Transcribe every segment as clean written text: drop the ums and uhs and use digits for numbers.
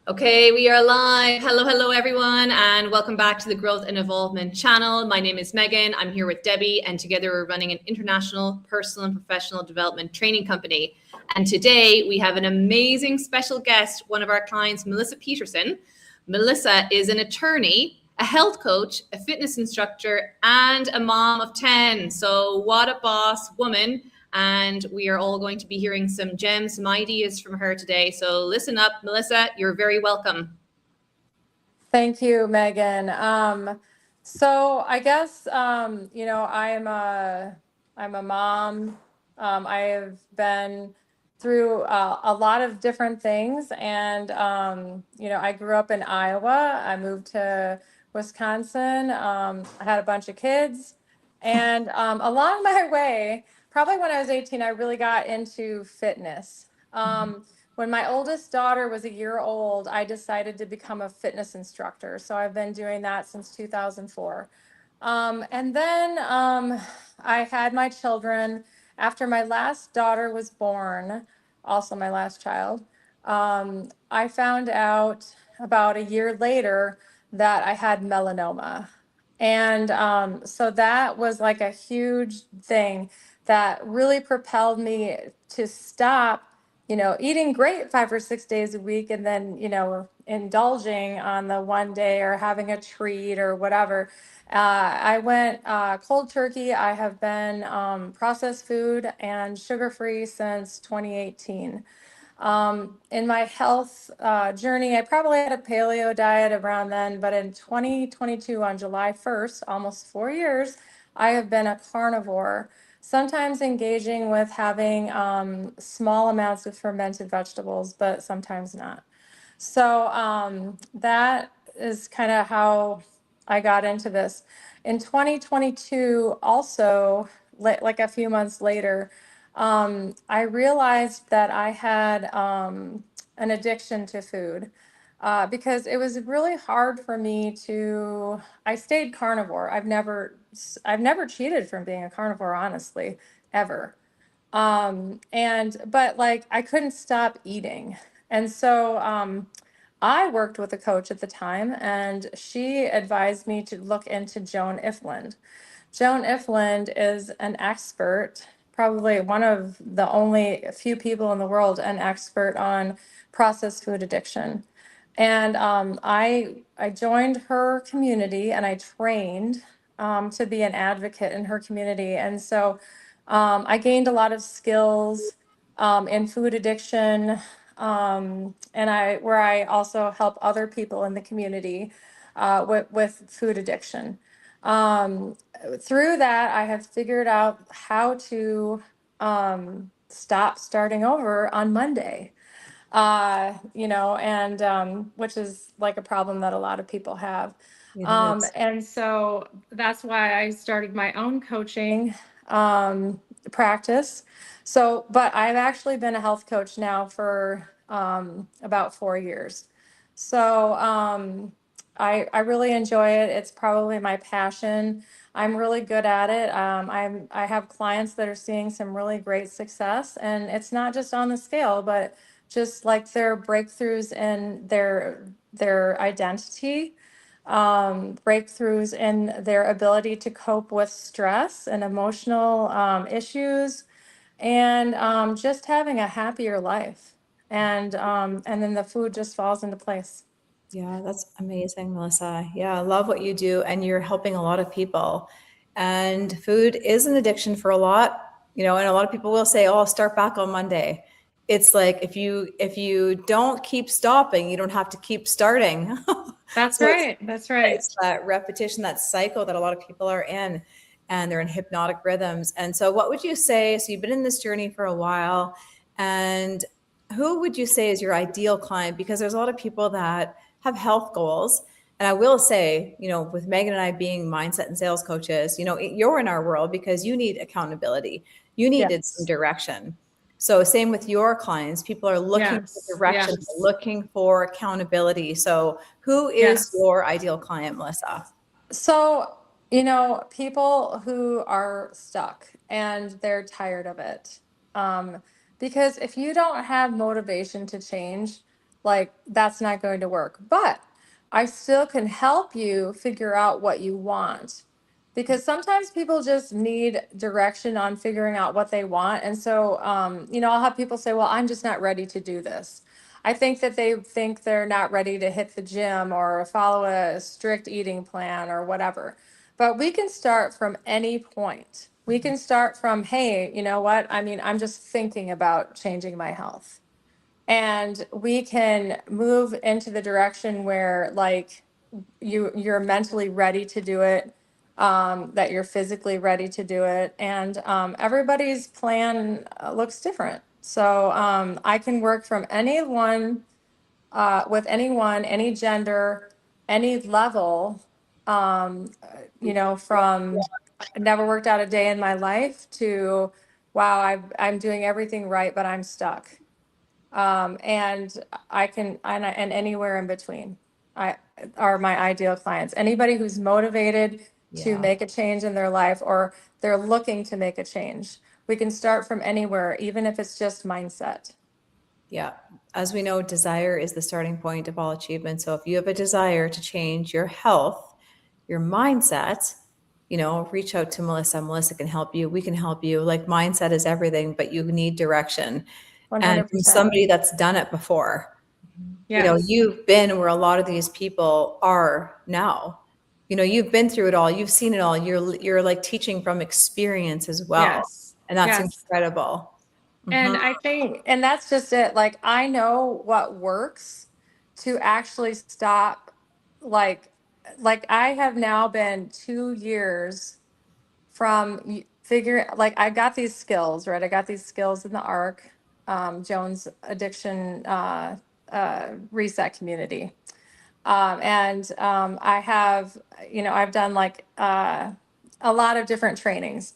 Okay, we are live. Hello, everyone, and welcome back to the Growth and Evolvement channel. My name is Megan. I'm here with Debbie, and together we're running an international personal and professional development training company. And today we have an amazing special guest, one of our clients, Melissa Petersen. Melissa is an attorney, a health coach, a fitness instructor, and a mom of 10. So, what a boss woman. And we are all going to be hearing some gems, some ideas from her today. So listen up, Melissa, you're very welcome. Thank you, Megan. So I guess I'm a mom. I have been through a lot of different things, and I grew up in Iowa. I moved to Wisconsin. I had a bunch of kids, and along my way, probably when I was 18, I really got into fitness. When my oldest daughter was a year old, I decided to become a fitness instructor. So I've been doing that since 2004. And then I had my children. After my last daughter was born, also my last child, I found out about a year later that I had melanoma. And so that was like a huge thing that really propelled me to stop eating great 5 or 6 days a week and then, indulging on the one day or having a treat or whatever. I went cold turkey. I have been processed food and sugar free since 2018. In my health journey, I probably had a paleo diet around then, but in 2022, on July 1st, almost 4 years, I have been a carnivore, sometimes engaging with having small amounts of fermented vegetables, but sometimes not. So that is kind of how I got into this. In 2022, also, like a few months later, I realized that I had an addiction to food because it was really hard for me to. I stayed carnivore. I've never cheated from being a carnivore, honestly, ever. But like I couldn't stop eating. And so I worked with a coach at the time, and she advised me to look into Joan Ifland. Joan Ifland is an expert, probably one of the only few people in the world, an expert on processed food addiction. And I joined her community and I trained to be an advocate in her community. And so I gained a lot of skills in food addiction, and where I also help other people in the community with food addiction. Through that, I have figured out how to stop starting over on Monday. And which is like a problem that a lot of people have. It is. And so that's why I started my own coaching practice. So, but I've actually been a health coach now for about 4 years. So I really enjoy it. It's probably my passion. I'm really good at it. I have clients that are seeing some really great success, and it's not just on the scale, but just like their breakthroughs in their identity, breakthroughs in their ability to cope with stress and emotional issues, and just having a happier life. And then the food just falls into place. Yeah, that's amazing, Melissa. Yeah, I love what you do, and you're helping a lot of people. And food is an addiction for a lot, and a lot of people will say, "Oh, I'll start back on Monday." It's like if you don't keep stopping, you don't have to keep starting. That's So right. That's right. it's that repetition, that cycle that a lot of people are in, and they're in hypnotic rhythms. And so, what would you say? So, you've been in this journey for a while, and who would you say is your ideal client? Because there's a lot of people that have health goals. And I will say, with Megan and I being mindset and sales coaches, you're in our world because you need accountability. You needed some Yes. direction. So same with your clients. People are looking for Yes. direction, Yes. looking for accountability. So who is Yes. your ideal client, Melissa? So, people who are stuck and they're tired of it. Um, because if you don't have motivation to change, like that's not going to work. But I still can help you figure out what you want, because sometimes people just need direction on figuring out what they want. And so, I'll have people say, well, I'm just not ready to do this. I think that they think they're not ready to hit the gym or follow a strict eating plan or whatever. But we can start from any point. We can start from, hey, you know what? I mean, I'm just thinking about changing my health. And we can move into the direction where like you're mentally ready to do it, that you're physically ready to do it. And everybody's plan looks different. So I can work from anyone, with anyone, any gender, any level, from never worked out a day in my life to, wow, I'm doing everything right, but I'm stuck. And and anywhere in between, I are my ideal clients. Anybody who's motivated to Yeah. make a change in their life, or they're looking to make a change. We can start from anywhere, even if it's just mindset. Yeah. As we know, desire is the starting point of all achievement. So if you have a desire to change your health, your mindset, reach out to Melissa. Melissa can help you. We can help you. Like, mindset is everything, but you need direction. And from 100%. somebody that's done it before. Yes. You've been where a lot of these people are now. You've been through it all. You've seen it all. You're like teaching from experience as well. Yes. And that's Yes. incredible. And I think, and that's just it. Like, I know what works to actually stop, like, I have now been 2 years from figure, like, I got these skills, right? I got these skills in the ARC, Jones Addiction Reset Community. I have, I've done like a lot of different trainings.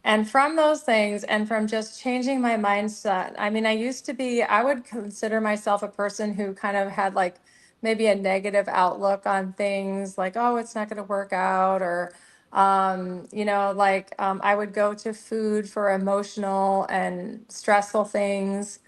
And from those things and from just changing my mindset, I mean, I would consider myself a person who kind of had like maybe a negative outlook on things, like, oh, it's not going to work out, or, I would go to food for emotional and stressful things.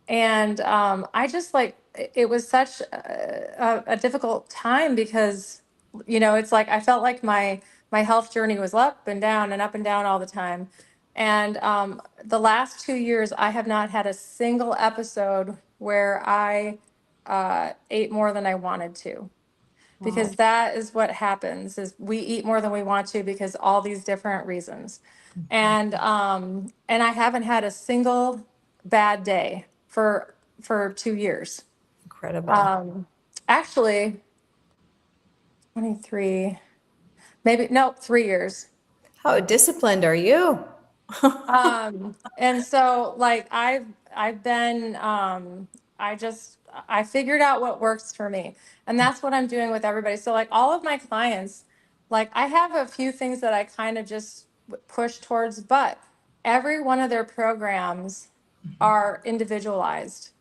And I just like it was such a difficult time because, it's like I felt like my health journey was up and down and up and down all the time. And the last 2 years, I have not had a single episode where I ate more than I wanted to, because that is what happens, is we eat more than we want to because all these different reasons. And I haven't had a single bad day for 2 years. Incredible. Actually 23, maybe, no, 3 years. How disciplined are you? And so like I've been I figured out what works for me. And that's what I'm doing with everybody. So like all of my clients, like I have a few things that I kind of just push towards, but every one of their programs are individualized.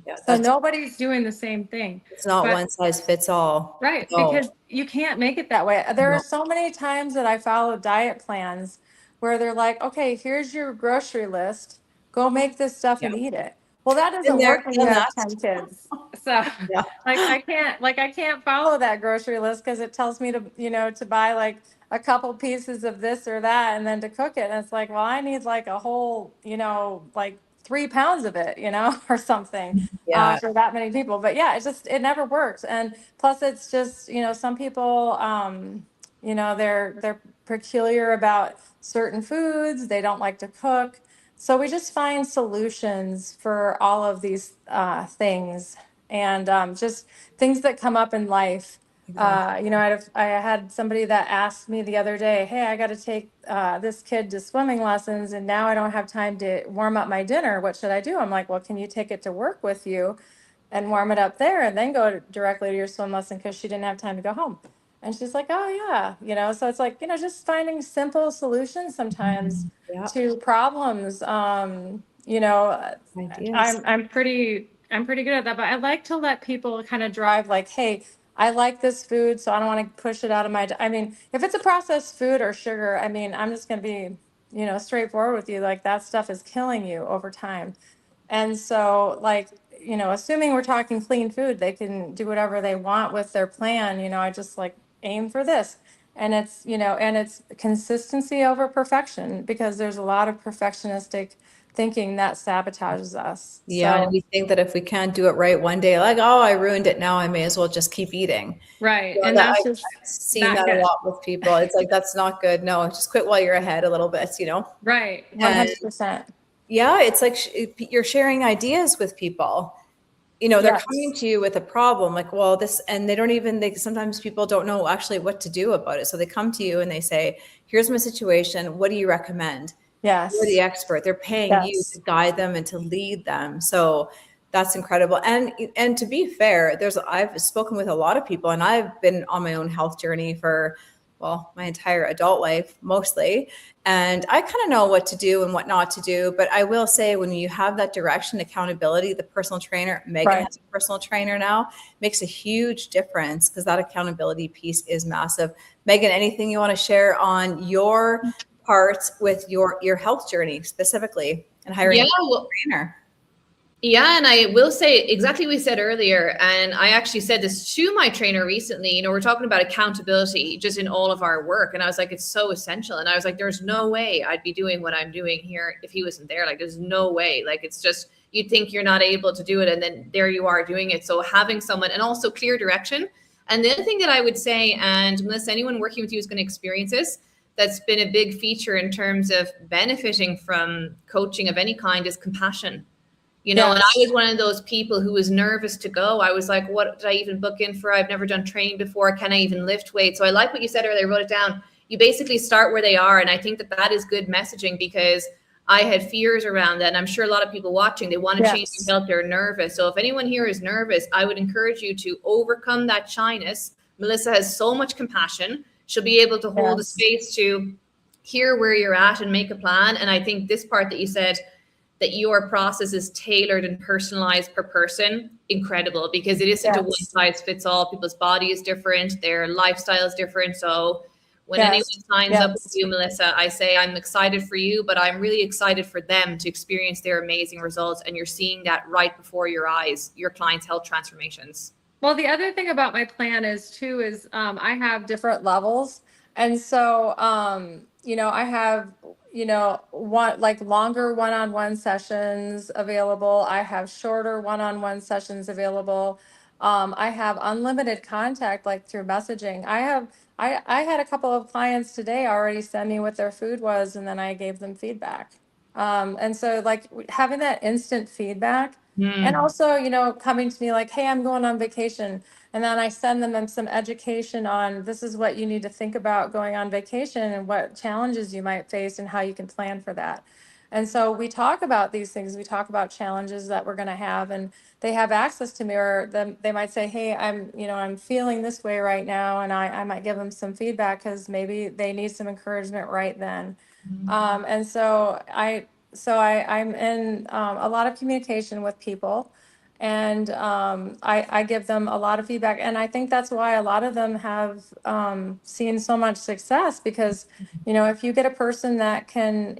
Yeah, So nobody's doing the same thing. it's not But- one size fits all. Right, No. because you can't make it that way. There No. are so many times that I follow diet plans where they're like, okay, here's your grocery list. Go make this stuff and eat it. Well, that doesn't there, work when you done have that. 10 kids. So Yeah. I can't follow that grocery list because it tells me to, to buy like a couple pieces of this or that and then to cook it. And it's like, well, I need like a whole, like 3 pounds of it, or something, Yeah. for that many people. But yeah, it never works. And plus it's just, some people, they're peculiar about certain foods. They don't like to cook. So we just find solutions for all of these things, and just things that come up in life. I had somebody that asked me the other day, hey, I got to take this kid to swimming lessons, and now I don't have time to warm up my dinner. What should I do? I'm like, well, can you take it to work with you and warm it up there and then go directly to your swim lesson, because she didn't have time to go home. And she's like, oh yeah, so it's like, just finding simple solutions sometimes Yeah. to problems. Ideas. I'm pretty good at that, but I like to let people kind of drive like, hey, I like this food, so I don't want to push it out of my, I mean, if it's a processed food or sugar, I mean, I'm just going to be, straightforward with you. Like, that stuff is killing you over time. And so like, assuming we're talking clean food, they can do whatever they want with their plan. I just like aim for this. And it's consistency over perfection, because there's a lot of perfectionistic thinking that sabotages us. Yeah, and So, we think that if we can't do it right one day, like, oh, I ruined it now, I may as well just keep eating. right. You know, And that that's I've just seen not that a good. lot with people. It's like, that's not good. No, just quit while you're ahead a little bit, Right. And 100%. yeah, it's like you're sharing ideas with people. They're coming Yes. to you with a problem, like, well, this, and sometimes people don't know actually what to do about it. So they come to you and they say, here's my situation. What do you recommend? You're the Yes. expert. They're paying you to Yes. guide them and to lead them. So that's incredible. And to be fair, I've spoken with a lot of people, and I've been on my own health journey for, well, my entire adult life mostly. And I kind of know what to do and what not to do. But I will say, when you have that direction, accountability, the personal trainer, Megan Right. has a personal trainer now, makes a huge difference, because that accountability piece is massive. Megan, anything you want to share on your part with your health journey specifically, and hiring Yeah, a personal well, trainer? yeah, and I will say exactly what we said earlier. And I actually said this to my trainer recently. We're talking about accountability just in all of our work. And I was like, it's so essential. And I was like, there's no way I'd be doing what I'm doing here if he wasn't there. Like, there's no way. Like, it's just, you think you're not able to do it, and then there you are doing it. So having someone, and also clear direction. And the other thing that I would say, and Melissa, anyone working with you is going to experience this, that's been a big feature in terms of benefiting from coaching of any kind, is compassion. And I Yes. was one of those people who was nervous to go. I was like, what did I even book in for? I've never done training before. Can I even lift weight? So I like what you said earlier, I wrote it down. You basically start where they are. And I think that that is good messaging, because I had fears around that. And I'm sure a lot of people watching, they want to change Yes. their health, they're nervous. So if anyone here is nervous, I would encourage you to overcome that shyness. Melissa has so much compassion. She'll be able to hold a Yes. space to hear where you're at and make a plan. And I think this part that you said, that your process is tailored and personalized per person, incredible, because it isn't a one Yes. size fits all. People's body is different, their lifestyle is different. So when anyone Yes. signs up with Yes. you, Melissa, I say I'm excited for you, but I'm really excited for them to experience their amazing results. And you're seeing that right before your eyes, your clients' health transformations. Well, the other thing about my plan is I have different levels. And so, I have, longer one-on-one sessions available. I have shorter one-on-one sessions available. I have unlimited contact, like through messaging. I had a couple of clients today already send me what their food was, and then I gave them feedback. And so like having that instant feedback. And also, coming to me like, hey, I'm going on vacation. And then I send them some education on this is what you need to think about going on vacation and what challenges you might face and how you can plan for that. And so we talk about these things. We talk about challenges that we're going to have, and they have access to me, or they might say, hey, I'm feeling this way right now. And I might give them some feedback because maybe they need some encouragement right then. And so I'm in a lot of communication with people, and I give them a lot of feedback. And I think that's why a lot of them have seen so much success, because, if you get a person that can,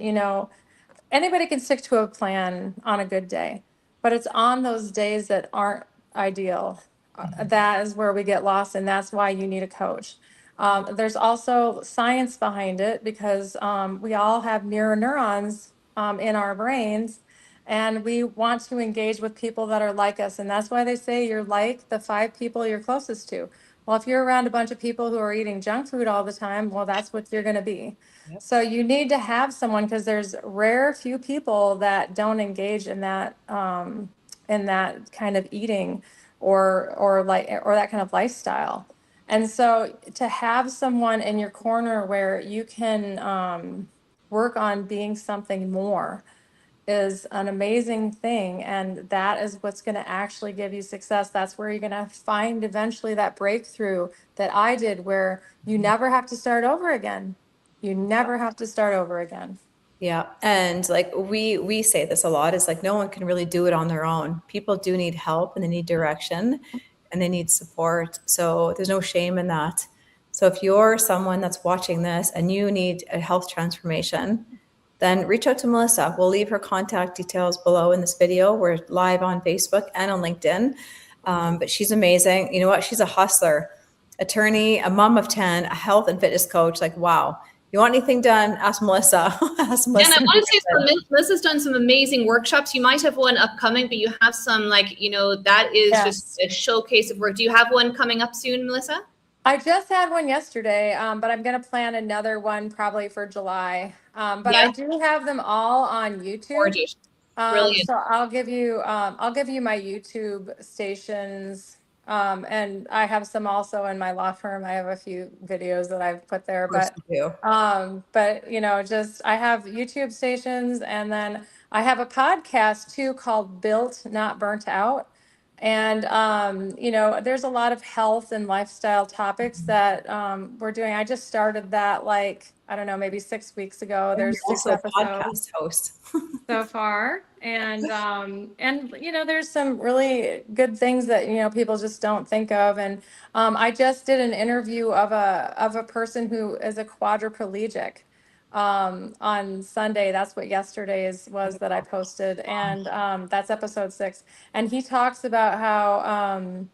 anybody can stick to a plan on a good day, but it's on those days that aren't ideal. That is where we get lost, and that's why you need a coach. There's also science behind it, because we all have mirror neurons in our brains, and we want to engage with people that are like us. And that's why they say you're like the 5 people you're closest to. Well, if you're around a bunch of people who are eating junk food all the time, well, that's what you're going to be. So you need to have someone, because there's rare few people that don't engage in that kind of eating or that kind of lifestyle. And so to have someone in your corner where you can work on being something more is an amazing thing. And that is what's going to actually give you success. That's where you're going to find eventually that breakthrough that I did, where you never have to start over again. You never have to start over again. Yeah. And like we say this a lot, is like, no one can really do it on their own. People do need help, and they need direction, and they need support. So there's no shame in that. So if you're someone that's watching this and you need a health transformation, then reach out to Melissa. We'll leave her contact details below in this video. We're live on Facebook and on LinkedIn. But she's amazing. You know what? She's a hustler, attorney, a mom of 10, a health and fitness coach. Like, wow. You want anything done? Ask Melissa. Ask Melissa. And I want to say, Melissa's done some amazing workshops. You might have one upcoming, but you have some, like, you know, that is just a showcase of work. Do you have one coming up soon, Melissa? I just had one yesterday, but I'm going to plan another one probably for July. But I do have them all on YouTube. Gorgeous. Brilliant. So I'll give you my YouTube stations. And I have some also in my law firm. I have a few videos that I've put there, but you know, just, I have YouTube stations, and then I have a podcast too called Built Not Burnt Out. And, you know, there's a lot of health and lifestyle topics that we're doing. I just started that, like, I don't know, maybe 6 weeks ago. There's 6 also a episodes podcast host so far. And you know, there's some really good things that, you know, people just don't think of. And I just did an interview of a person who is a quadriplegic on Sunday. That's what yesterday's was that I posted. And that's episode 6. And he talks about how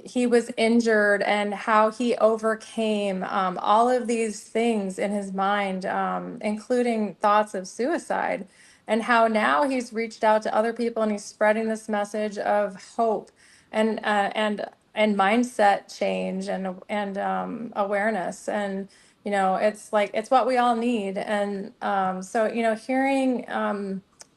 he was injured and how he overcame all of these things in his mind, including thoughts of suicide, and how now he's reached out to other people and he's spreading this message of hope and mindset change and awareness. And you know, it's like, it's what we all need. And so, you know, hearing,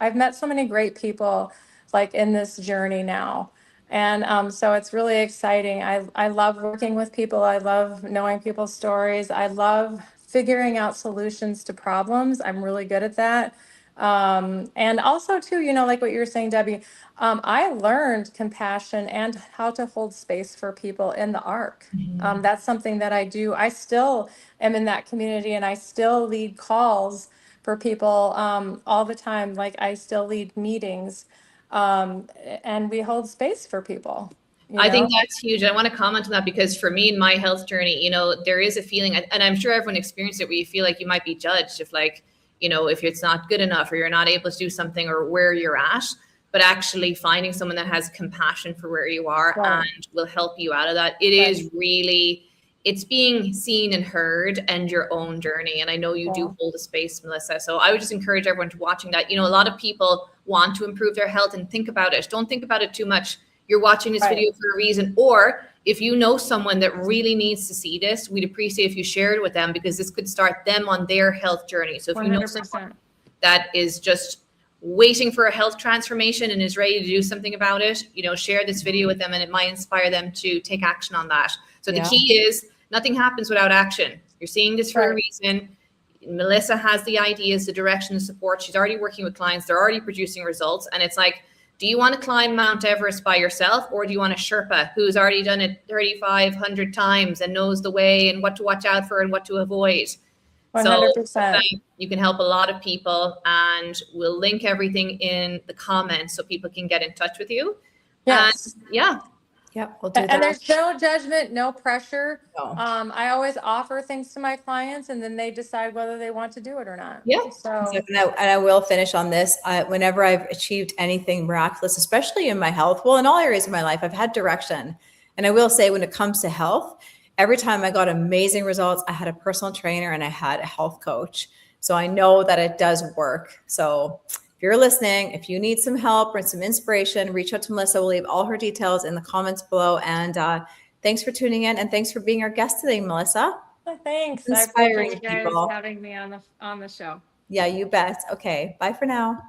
I've met so many great people like in this journey now. And so it's really exciting. I love working with people. I love knowing people's stories. I love figuring out solutions to problems. I'm really good at that. And also too, you know, like what you were saying, Debbie, I learned compassion and how to hold space for people in the ARC. That's something that I do. I still am in that community, and I still lead calls for people all the time. Like, I still lead meetings, and we hold space for people. I think that's huge. I want to comment on that because for me in my health journey, you know, there is a feeling, and I'm sure everyone experienced it, where you feel like you might be judged if, like, you know, if it's not good enough or you're not able to do something or where you're at. But actually finding someone that has compassion for where you are and will help you out of that. It is really, it's being seen and heard and your own journey. And I know you do hold a space, Melissa. So I would just encourage everyone to watching that. You know, a lot of people want to improve their health and think about it. Don't think about it too much. You're watching this video for a reason. Or if you know someone that really needs to see this, we'd appreciate if you share it with them, because this could start them on their health journey. So if 100%. You know someone that is just waiting for a health transformation and is ready to do something about it, you know, share this video with them and it might inspire them to take action on that. So the key is nothing happens without action. You're seeing this for a reason. Melissa has the ideas, the direction, the support. She's already working with clients. They're already producing results. And it's like, do you want to climb Mount Everest by yourself, or do you want a Sherpa who's already done it 3,500 times and knows the way and what to watch out for and what to avoid? 100%. So you can help a lot of people, and we'll link everything in the comments so people can get in touch with you. Yes. And we'll do that. And there's no judgment, no pressure. No. I always offer things to my clients, and then they decide whether they want to do it or not. Yeah. So and I will finish on this. Whenever I've achieved anything miraculous, especially in my health, well, in all areas of my life, I've had direction. And I will say, when it comes to health, every time I got amazing results, I had a personal trainer and I had a health coach. So I know that it does work. So if you're listening, if you need some help or some inspiration, reach out to Melissa. We'll leave all her details in the comments below. And thanks for tuning in, and thanks for being our guest today, Melissa. Thanks. Inspiring I appreciate you guys people. having me on the show. Yeah, you bet. Okay. Bye for now.